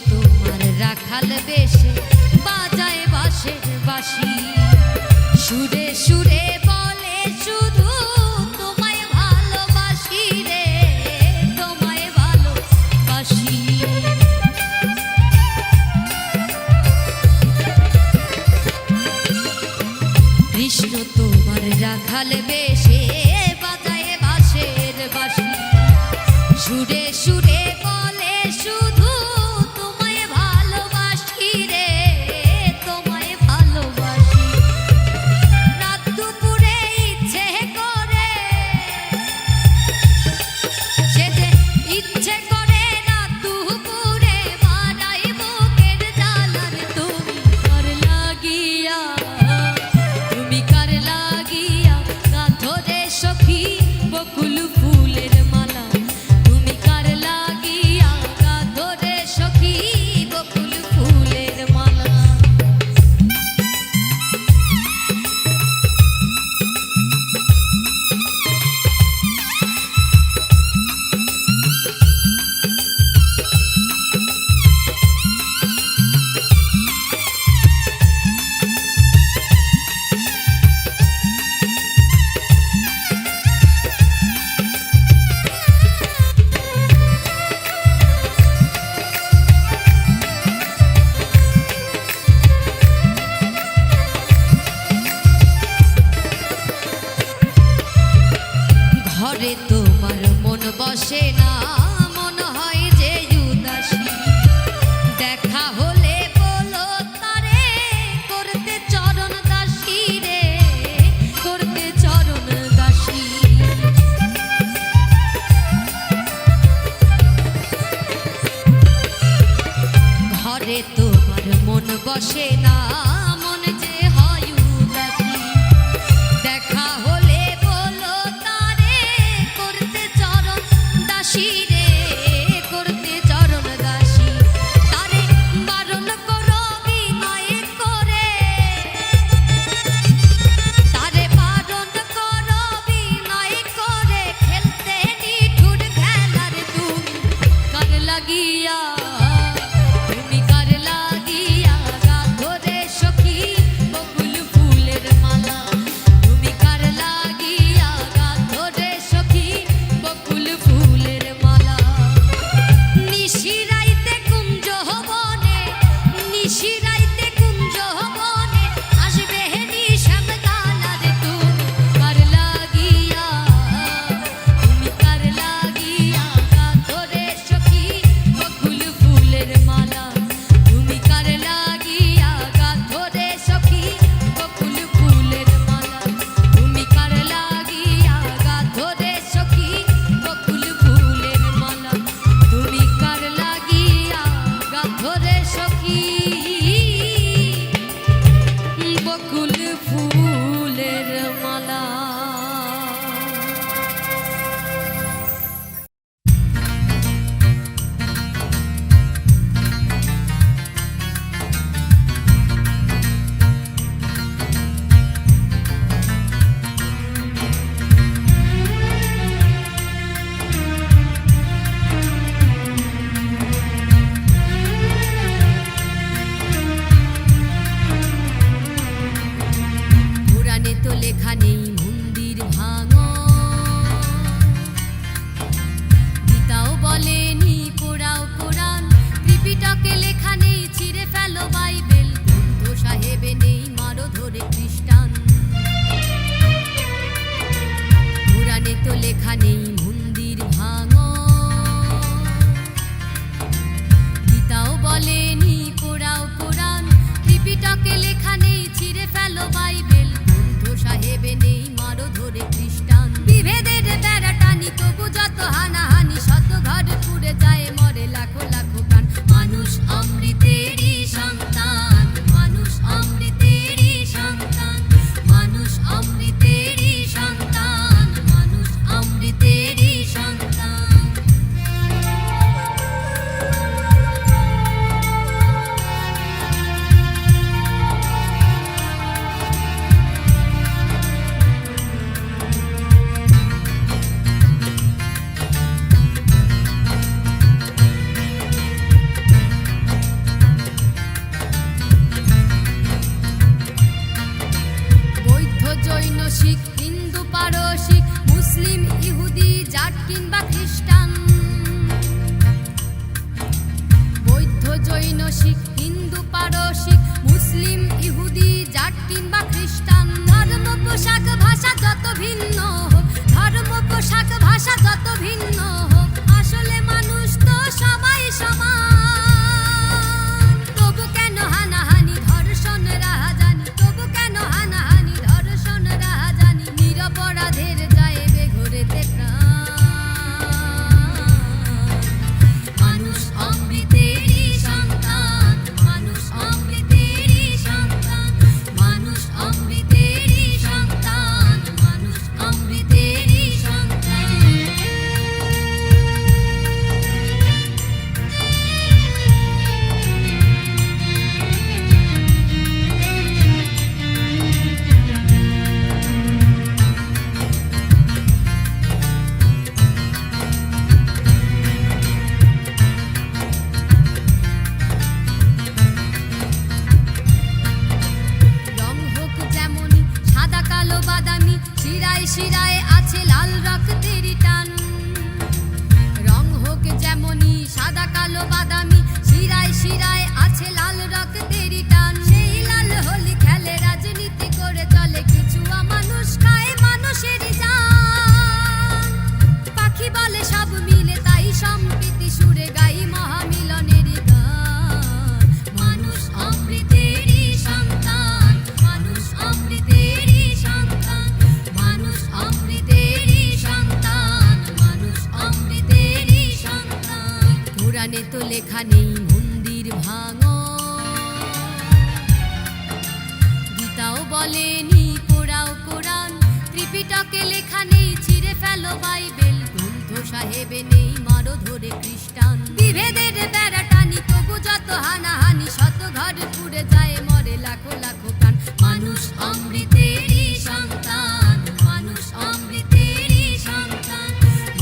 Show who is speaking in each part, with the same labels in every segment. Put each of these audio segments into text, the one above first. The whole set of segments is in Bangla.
Speaker 1: তোমার রাখাল বেশে বাজায় বাঁশের বাঁশি, সুরে সুরে বলে শুধু তোমায় ভালোবাসি রে, তোমায় ভালোবাসি। কৃষ্ণ তোমার রাখাল বেশে বাজায় বাঁশের বাঁশি, সুরে সুরে বলে শুধু তোমায় ভালোবাসি রে, তোমায় ভালোবাসি। রাত দুপুরে ইচ্ছে করে সে যে ইচ্ছে করে রাত দুপুরে মারাই বুকের জ্বালার, তুমি কার লাগিয়া, তুমি কার লাগিয়া গাঁথো রে সখী বকুল ফুলের মালা, তুমি কার লাগিয়া গাঁথো রে সখী বকুল ফুলের মালা। ঘরে তোমার মন বসে না, মন হয় যে উদাসী, দেখা হলে বলো তারে করতে চরণ দাসী রে, করতে চরণ দাসী। ঘরে তোমার মন বসে না, মন যে হয় উদাসী, দেখা হলে বলো তারে করতে চরণ দাসী রে, করতে চরণ দাসী। তারে বারণ করো বিনয় করে, তারে বারণ করো বিনয় করে, খেলতে নিঠুর খেলার, তুমি কার লাগিয়া, তুমি কার লাগিয়া গাঁথো রে সখী বকুল ফুলের মালা, তুমি কার লাগিয়া গাঁথো রে সখী বকুল ফুলের মালা। নিশিরাইতে কুঞ্জ বনে, নিশিরাইতে কুঞ্জ বনে আসবে নিশাম গালার, তুমি কার লাগিয়া, তুমি কার লাগিয়া গাঁথো রে সখী বকুল ফুলের মালা, তুমি কার লাগিয়া গাঁথো রে সখী বকুল ফুলের মালা, তুমি কার লাগিয়া গাঁথো রে সখী বকুল ফুলের মালা, তুমি কার লাগিয়া গাঁথো রে সখী বকুল ফুলের মালা। পুরাণে তো লেখা নেই মন্দির ভাঙো, গীতাও বলেনি পোড়াও কোরআন, ত্রিপিটকে লেখা নেই ছিঁড়ে ফেলো বাইবেল, গ্রন্থ সাহেবে নেই মারো ধরে খ্রিস্টান। পুরাণে তো লেখা নেই মন্দির ভাঙো, গীতাও বলেনি পোড়াও কোরআন, ত্রিপিটকে লেখা নেই ছিঁড়ে ফেলো বাইবেল, গ্রন্থ সাহেবে নেই জৈন শিখ হিন্দু পারসিক মুসলিম ইহুদি জাট কিংবা খ্রিস্টান বৌদ্ধ জৈন শিখ হিন্দু পারসিক মুসলিম ইহুদি জাট কিংবা খ্রিস্টান ধর্ম পোশাক ভাষা যত ভিন্ন হোক ধর্ম পোশাক ভাষা যত ভিন্ন হোক আসলে মানুষ তো সবাই সমান তবু কেন হানাহানি ধর্ষণ রাহাজানি তবু কেন হানাহানি ধর্ষণ রাহাজানি নিরপরাধের যায় বেঘোরেতে প্রাণ মানুষ অমৃতেরই সন্তান মানুষ অমৃতেরই সন্তান মানুষ অমৃতেরই সন্তান মানুষ অমৃতেরই সন্তান রং হোক যেমনই সাদা কালো বাদামি শিরায় শিরায় আছে লাল রক্তেরই টান রং হোক যেমনই সাদা কালো বাদামি শিরায় শিরায় আছে লাল রক্তেরই টান সেই লাল হোলি খেলে রাজনীতি করে চলে কিছু মানুষ খায় মানুষেরই জান পাখি বলে সব মিলে তাই সম্প্রীতি সুরে গাই মহামিলনেরই গান মানুষ অমৃতেরই সন্তান মানুষ অমৃতেরই সন্তান মানুষ অমৃতেরই সন্তান মানুষ অমৃতেরই সন্তান পুরাণে তো লেখা নেই মন্দির ভাঙো গীতাও বলেনি পোড়াও কোরআন ত্রিপিটকে লেখা নেই ছিঁড়ে ফেলো বাইবেল গ্রন্থ সাহেবে নেই মারো ধরে খ্রিস্টান বিভেদের বেড়া টানি তবু যত হানাহানি শত ঘর পুড়ে যায় মরে লাখো লাখো প্রাণ মানুষ অমৃতেরই সন্তান মানুষ অমৃতেরই সন্তান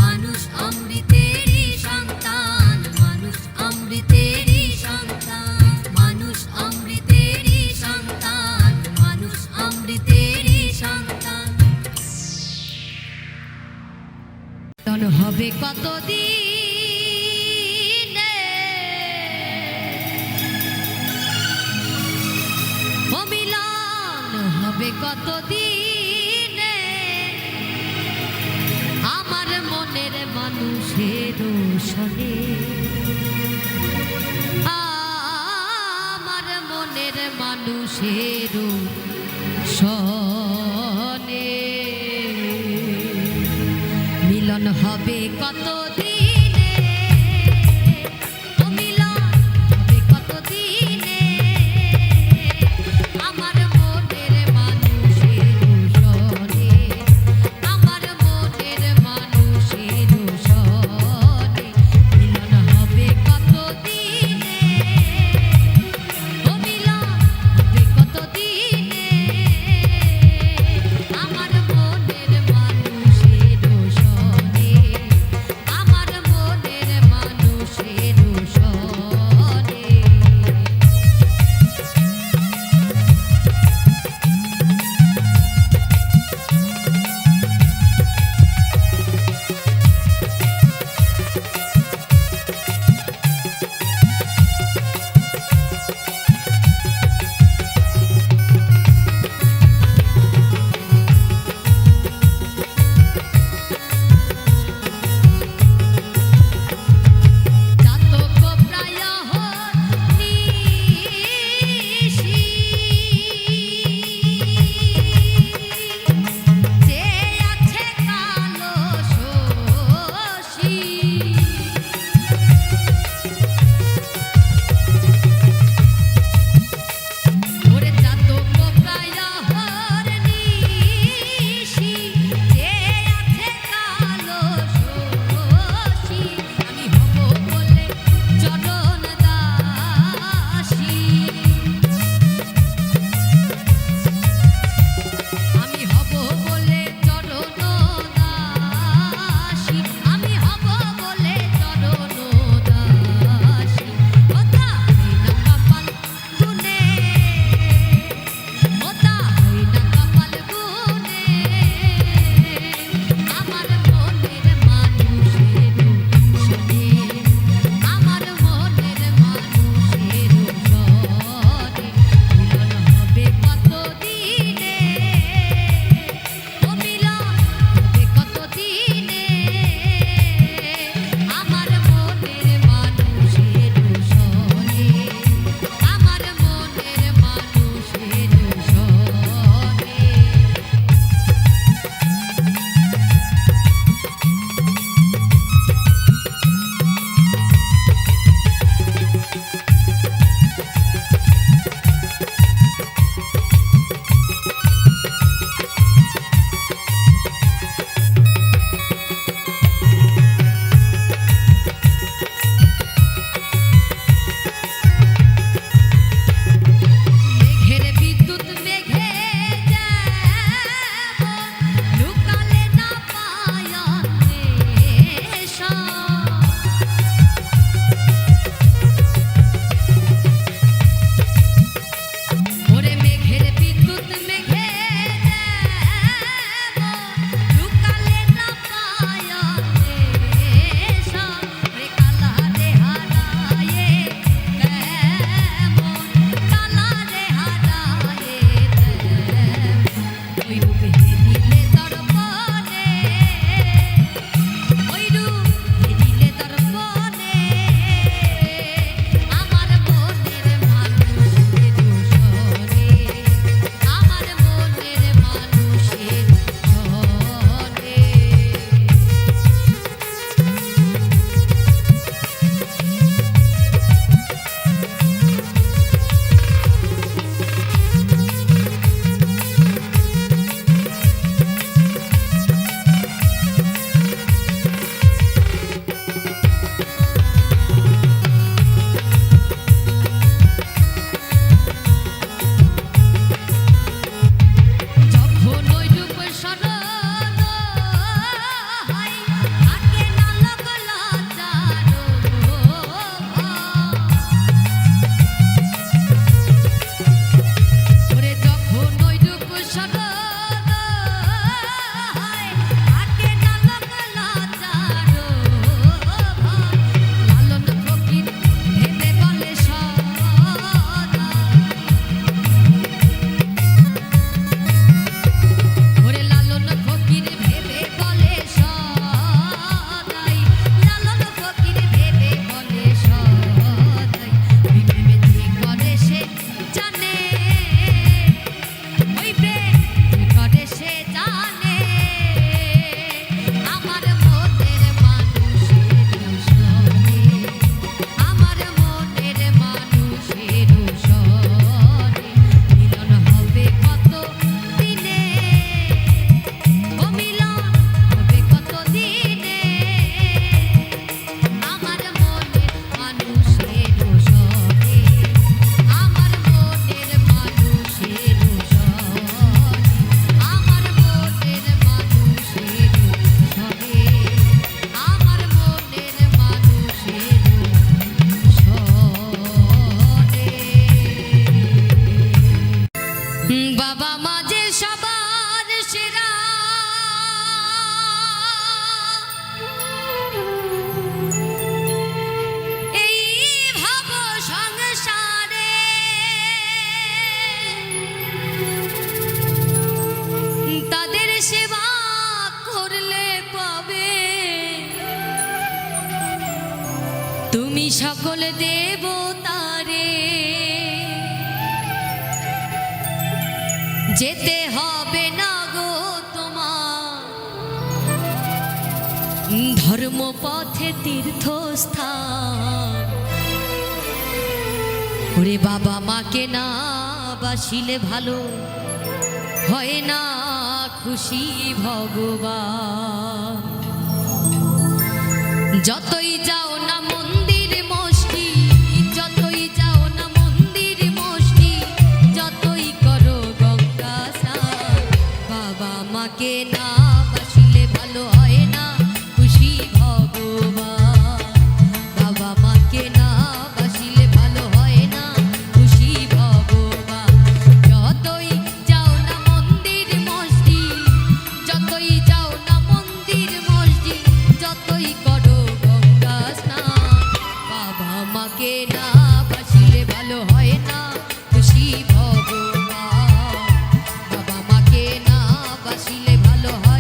Speaker 1: মানুষ অমৃতেরই সন্তান মানুষ অমৃতেরই সন্তান মানুষ অমৃতেরই সন্তান মানুষ অমৃতেরই সন্তান হবে কতদিন মিলন হবে কতদিন আমার মনের মানুষের সনে আমার মনের মানুষের সনে মিলন হবে কতদিনে ও মিলন হবে কতদিনে আমার মনের মানুষের সনে আমার মনের মানুষের সনে মিলন হবে কতদিনে ও মিলন হবে কতদিনে আমার মনের মানুষের সনে শরণ হয়, থাকে না লোক লাচার ভয়। লালন ফকির ভেবে বলে সদা, ওরে লালন ফকির ভেবে বলে সদাই, লালন ফকির ভেবে বলে সদাই। প্রেমে যে করে সে জানে, ওই প্রেম যে করে সে জানে, আমার মনের মানুষের সনে, আমার মনের মানুষের সনে মিলন হবে কত দিনে, ও মিলন হবে কত দিনে, আমার মনের মানুষের সনে, আমার মনের মানুষের সনে, আমার মনের মানুষের সনে, আমার মনের মানুষের সনে। বাবা মা যে সবার সেরা, এই ভাব সংসারে তাদের সেবা করলে পাবে তুমি সকল দেবতারে। যেতে হবে না গো তোমার ধর্মপথে তীর্থস্থান, ওরে বাবা মাকে না বাসিলে ভালো হয় না খুশি ভগবান। যতই যাও না মন্দির মসজিদ, যতই যাও না মন্দির মসজিদ, যতই করো গঙ্গা স্নান, বাবা মাকে না বাসিলে ভালো হয় না খুশি ভগবান। বাবা মাকে না বাসিলে ভালো হয় না খুশি ভগবান। যতই যাও না মন্দির মসজিদ, যতই যাও না মন্দির মসজিদ, যতই করো গঙ্গা স্নান, বাবা মাকে না বাসিলে ভালো হয় না খুশি ভগবান। বাবা মাকে না বাসিলে ভালো হয়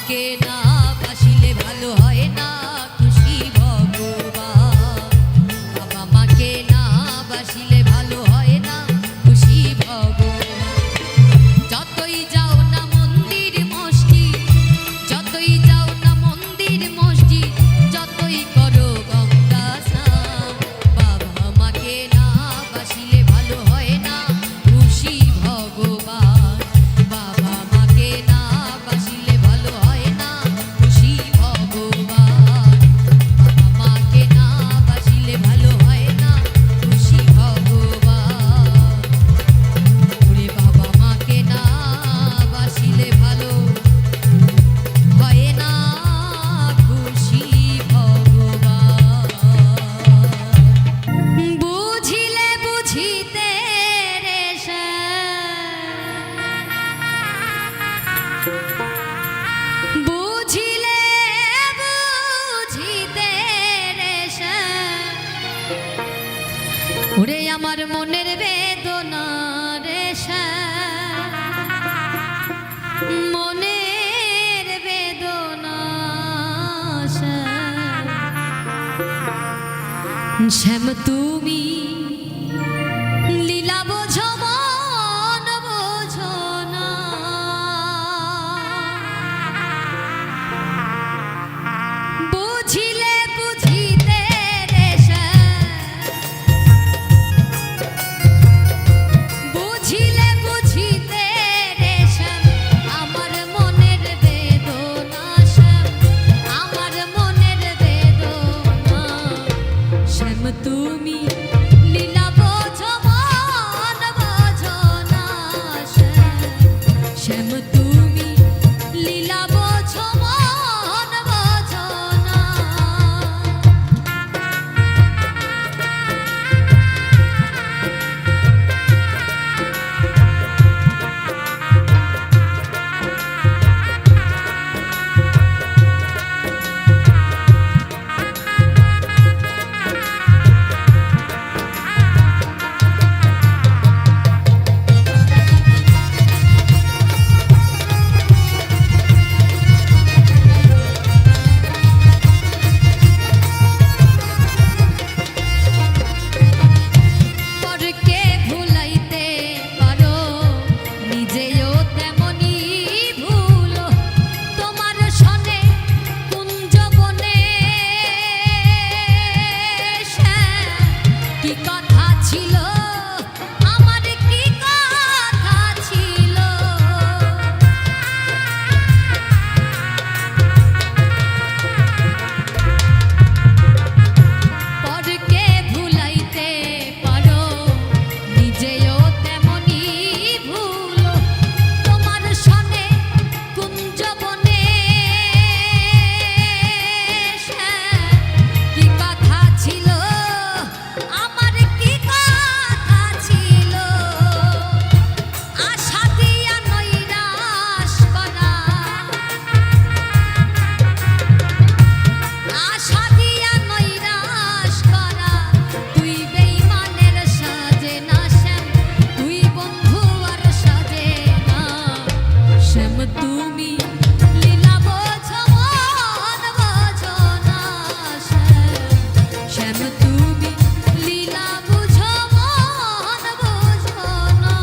Speaker 1: মাকে না বাসিলে ভালো হয় না খুশি ভগবান। বাবা মাকে না বাসিলে ভালো হয় না খুশি ভগবান। যতই যাও না মন্দির মসজিদ, যতই যাও না মন্দির মসজিদ, যতই করো গঙ্গা স্নান, বাবা মাকে না বাসিলে ভালো হয় না খুশি ভগবান। বাবা মাকে না বাসিলে ভালো হয় না খুশি ভগবান। বাবা মাকে না বাসিলে ভালো হয় না খুশি ভগবান। ওরে বাবা মাকে না বাসিলে ভালো হয় না খুশি ভগবান। বুঝিলে বুঝিতে রে বুঝিলে বুঝিতে রে ওরে আমার মনের বেদনা রে মনের বেদনা শ্যাম তুমি লীলা বোঝো মন বোঝো না। বুঝিলে বুঝিতে রে বুঝিলে বুঝিতে রে আমার মনের বেদনা আমার মনের বেদনা। শ্যাম তুমি লীলা বোঝো মন বোঝো না। শ্যাম তুমি লীলা বোঝো মন বোঝো না। পরকে ভুলাইতে পারো নিজেও তেমনি ভুলো। তোমার সনে কুঞ্জবনে কি কথা ছিল আমার কি কথা ছিল। পরকে ভুলাইতে পারো নিজেও তেমনি ভুলো। তোমার সনে কুঞ্জবনে কি কথা ছিল আমার কি কথা ছিল। আশা দিয়া নৈরাশ করা আশা দিয়া নৈরাশ করা তুই বেঈমানের সাজে না শ্যাম তুই বন্ধু আর সাজে না। শ্যাম তুমি লীলা বোঝো মন বোঝো না। শ্যাম তুমি লীলা বুঝো মন বোঝো না।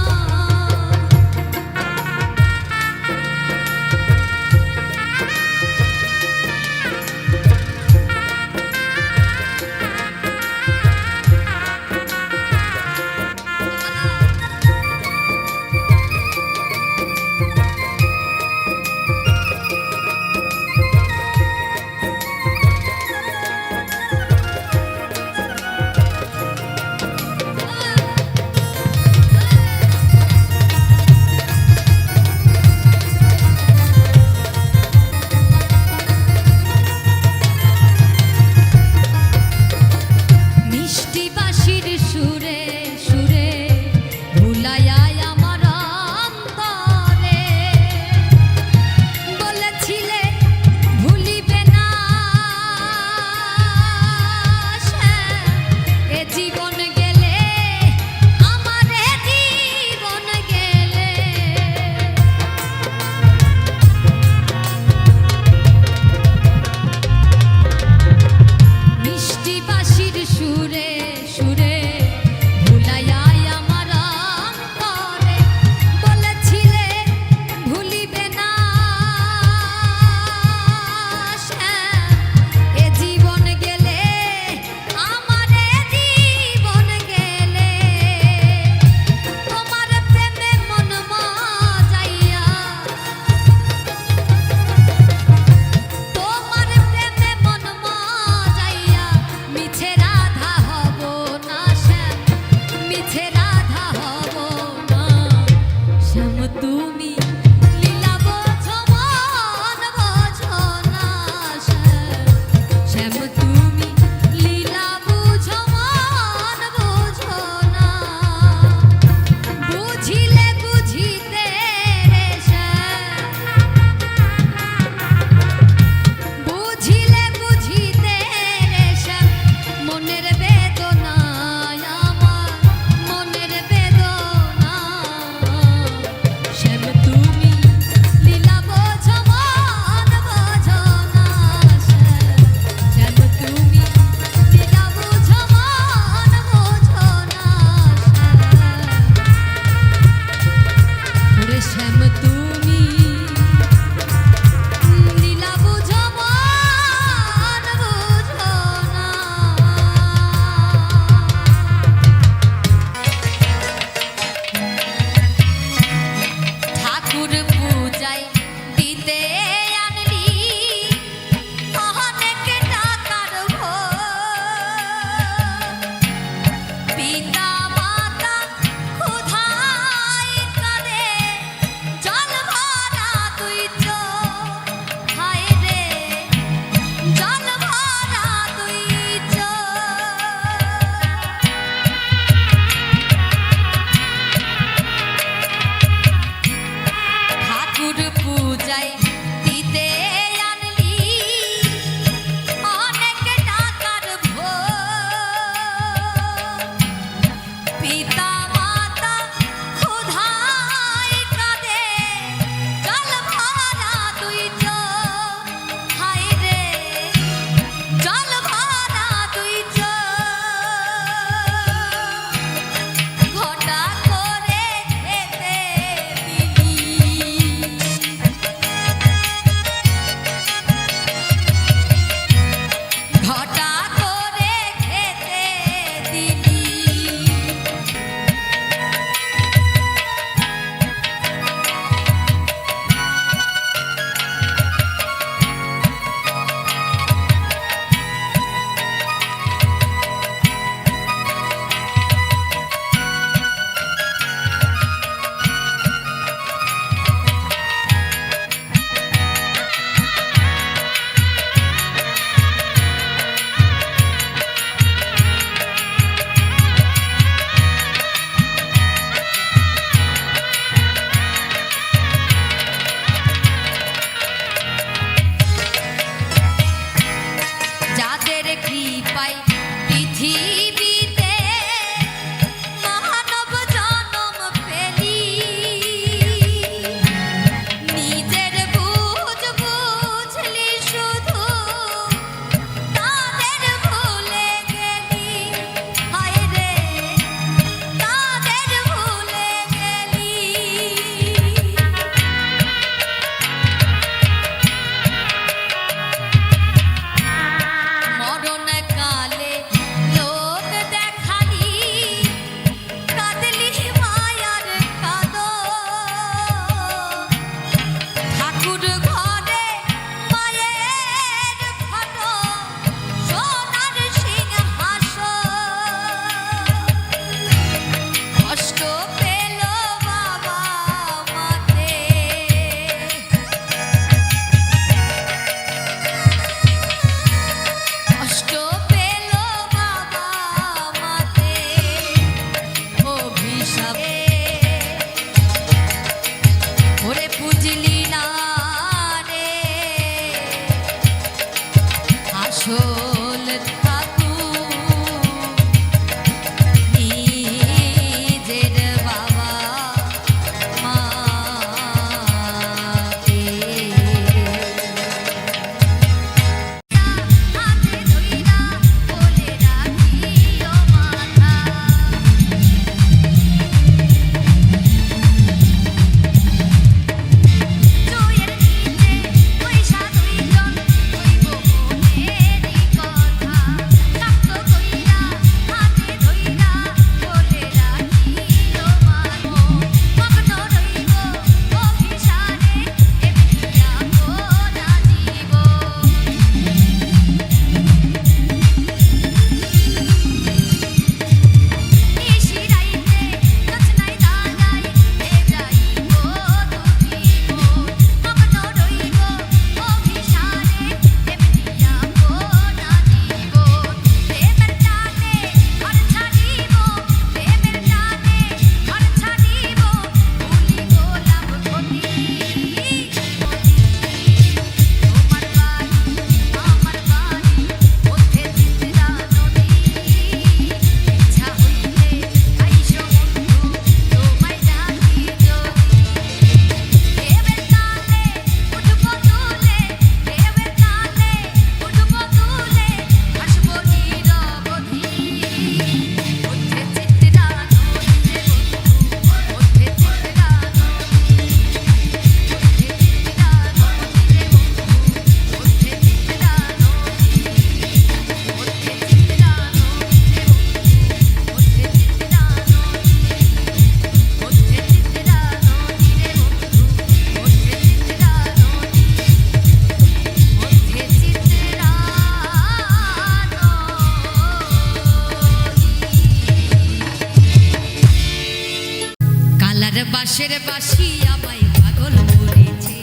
Speaker 1: বাঁশের বাঁশি আমায় পাগল করেছে,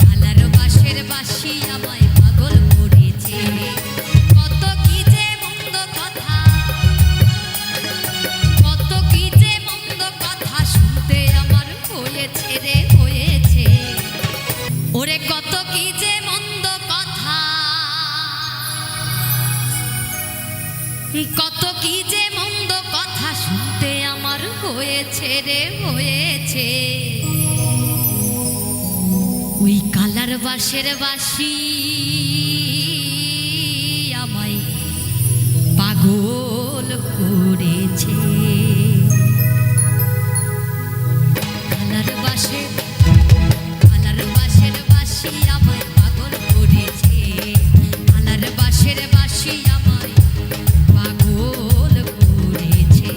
Speaker 1: কালার বাঁশের বাঁশি আমায় পাগল করেছে। কত কি যে মন্দ কথা, কত কি যে মন্দ কথা শুনতে আমার হয়েছে রে হয়েছে। ওরে কত কি যে মন্দ কথা, কত কি যে মন্দ কথা শুনতে আমার হয়েছে রে হয়েছে। ওই কালার বাঁশের বাঁশি আমায় পাগল করেছে। কালার বাঁশের বাঁশি আমায় পাগল করেছে, কালার বাঁশের বাঁশি আমায় পাগল করেছে।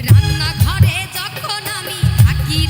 Speaker 1: রান্নাঘরে যখন আমি থাকি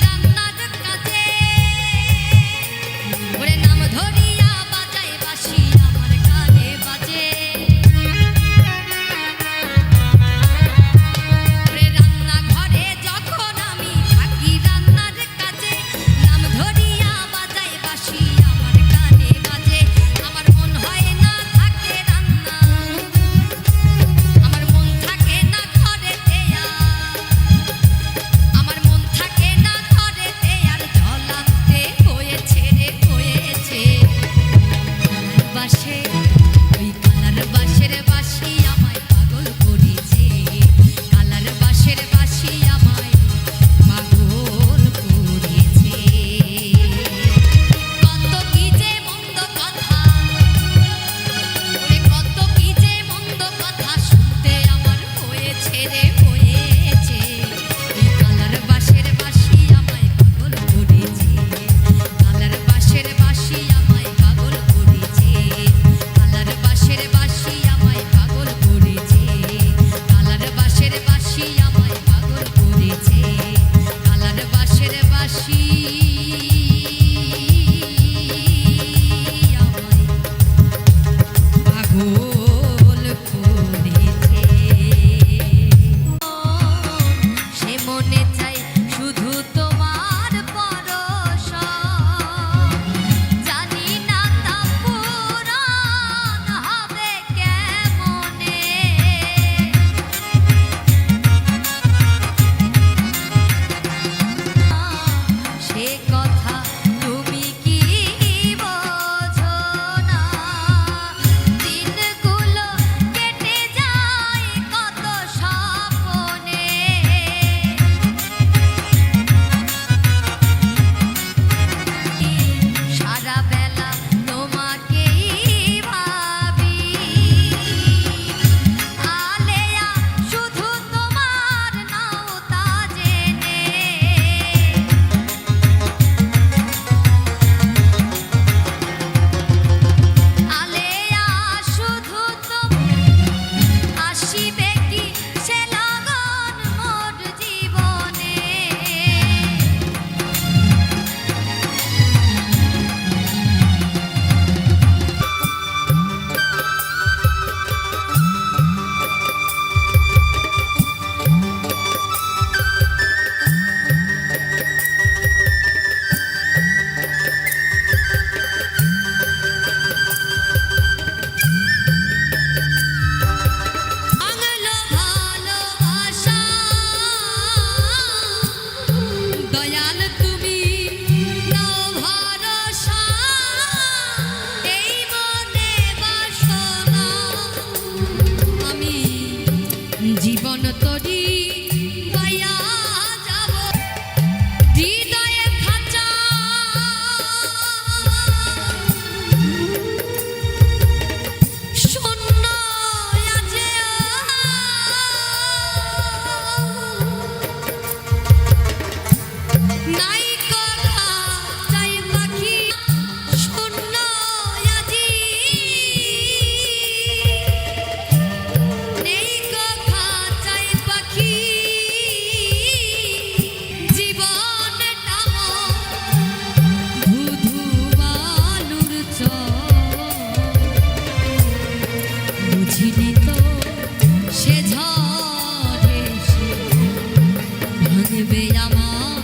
Speaker 1: ভাঙবে আমার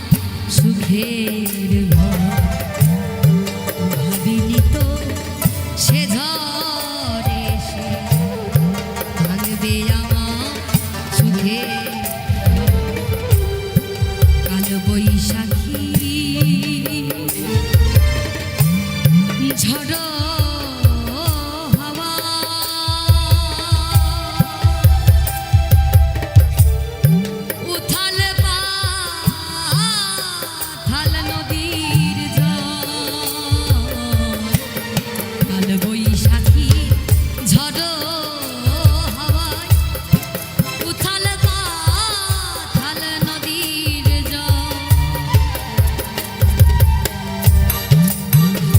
Speaker 1: সুখের ঘর ভাবিনি তো সে ঝড়ে সে ভাঙবে আমার সুখের কালো বৈশাখী ঝড় হাওয়া উথাল পাথাল নদীর জল কালো বৈশাখী ঝড় হাওয়ায় উথাল পাথাল নদীর জল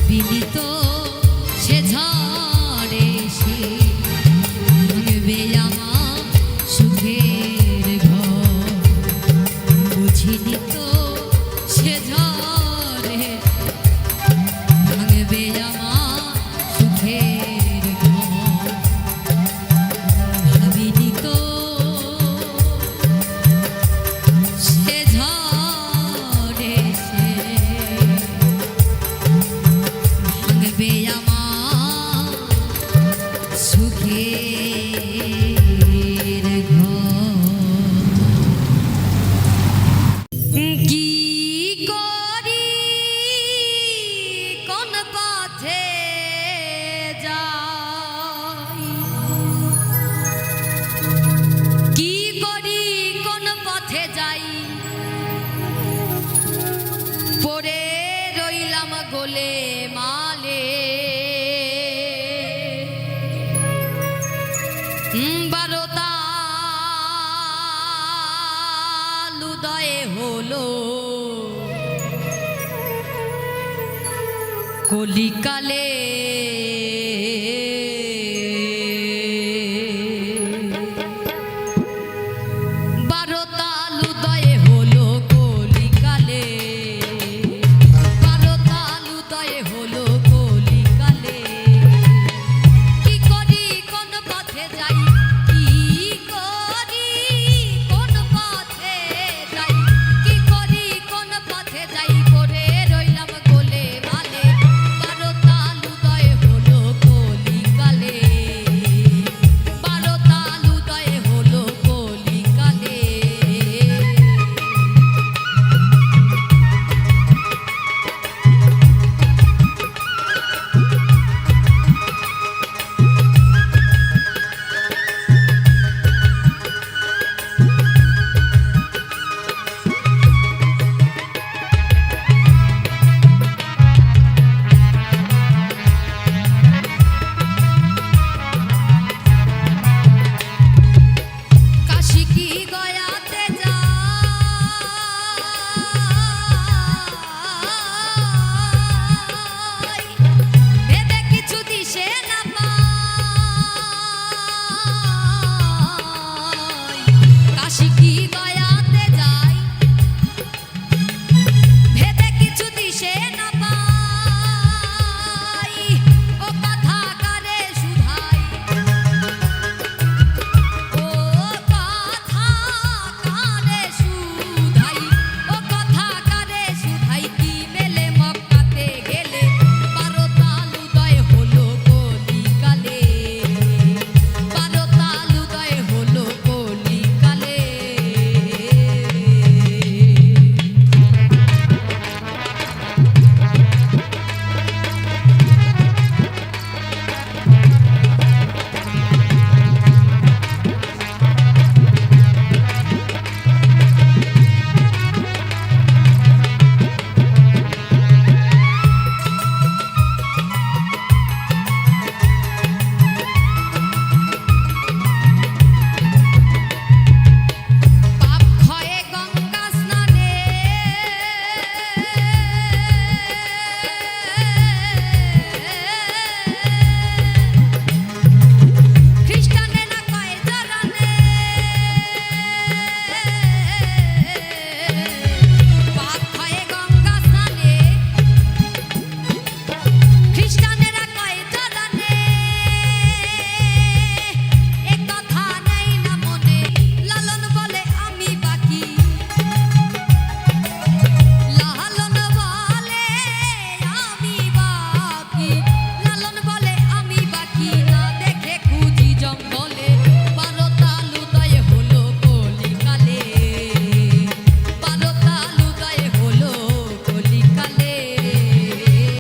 Speaker 1: বিনীত সে ঝড়ে সে ভাঙবে আমার সুখের ঘর বুঝিনি তো সে ঝড়ে ভাঙবে আমার সুখের ঘর ভাবিনি তো সে ঝড়ে সে ভাঙবে আমার সুখের ঘর কি করি কোন পথে যাই কি করি কোন পথে যাই পড়ে রইলাম গোলে মালে বারোটা উদয় হলো কলিকালে